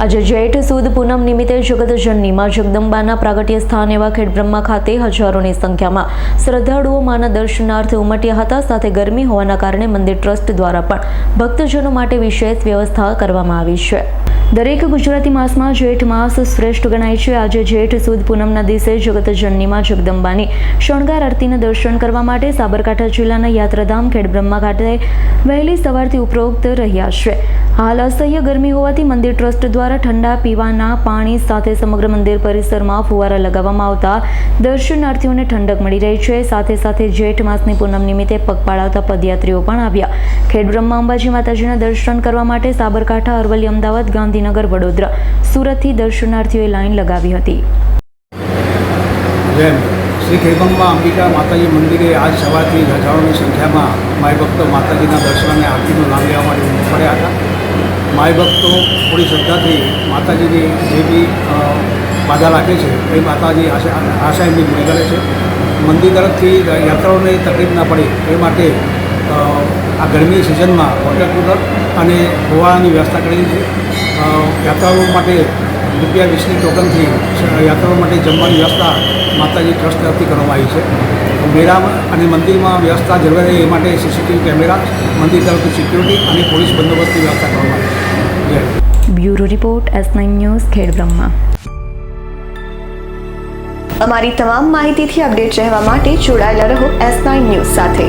આજે જેઠ સુદ પૂનમ નિમિત્તે જગતજનની માં જગદંબાના પ્રાગટ્ય સ્થાન એવા ખેડબ્રહ્મા ખાતે હજારોની સંખ્યામાં શ્રદ્ધાળુઓ માના દર્શનાર્થે ઉમટ્યા હતા। સાથે ગરમી હોવાના કારણે મંદિર ટ્રસ્ટ દ્વારા પણ ભક્તજનો માટે વિશેષ વ્યવસ્થા કરવામાં આવી છે। દરેક ગુજરાતી માસમાં જેઠ માસ શ્રેષ્ઠ ગણાય છે। આજે જેઠ સુદ પૂનમના દિવસે જગતજનની માં જગદંબાની શણગાર આરતીના દર્શન કરવા માટે સાબરકાંઠા જિલ્લાના યાત્રાધામ ખેડબ્રહ્મા ખાતે વહેલી સવારથી ઉપરોક્ત રહ્યા છે। હાલ અસહ્ય ગરમી હોવાથી મંદિર ટ્રસ્ટ દ્વારા ઠંડા પીવાના પાણી સાથે સમગ્ર મંદિર પરિસરમાં ફુવારા લગાવવામાં આવતા દર્શનાર્થીઓને ઠંડક મળી રહી છે। સાથે સાથે જેઠ માસની પૂનમ નિમિત્તે પગપાળા આવતા પદયાત્રીઓ પણ આવ્યા। ખેડબ્રહ્મા અંબાજી માતાજીના દર્શન કરવા માટે સાબરકાંઠા, અરવલ્લી, અમદાવાદ, ગાંધીનગર, વડોદરા, સુરતથી દર્શનાર્થીઓએ લાઈન લગાવી હતી। શ્રી ખેડબ્રહ્મા અંબિકા માતાજી મંદિરે આજ સવારથી હજારોની સંખ્યામાં માય ભક્તો માતાજીના દર્શન અને આરતીનો લાભ લેવા માટે ઉમટી પડ્યા હતા। માય ભક્તો થોડી શ્રદ્ધાથી માતાજીની જે બી બાધા રાખે છે એ માતાજી આશા એમની પૂરી કરે છે। મંદિર તરફથી યાત્રાઓને તકલીફ ના પડે એ માટે આ ગરમી સિઝનમાં વોટર કુલર અને ફુવારાની વ્યવસ્થા કરેલી છે। યાત્રાળુઓ માટે ₹20ની ટોકનથી યાત્રાળુઓ માટે જમવાની વ્યવસ્થા માતાજી ટ્રસ્ટ તરફથી કરવામાં આવી છે। મેળામાં અને મંદિરમાં વ્યવસ્થા જળવાઈ રહે એ માટે સીસીટીવી કેમેરા, મંદિર તરફથી સિક્યુરિટી અને પોલીસ બંદોબસ્તની વ્યવસ્થા કરવામાં આવી છે। Bureau report S9 news Khedbrahma. અમારી તમામ માહિતીથી અપડેટ રહેવા માટે જોડાયેલા રહો S9 ન્યૂઝ સાથે।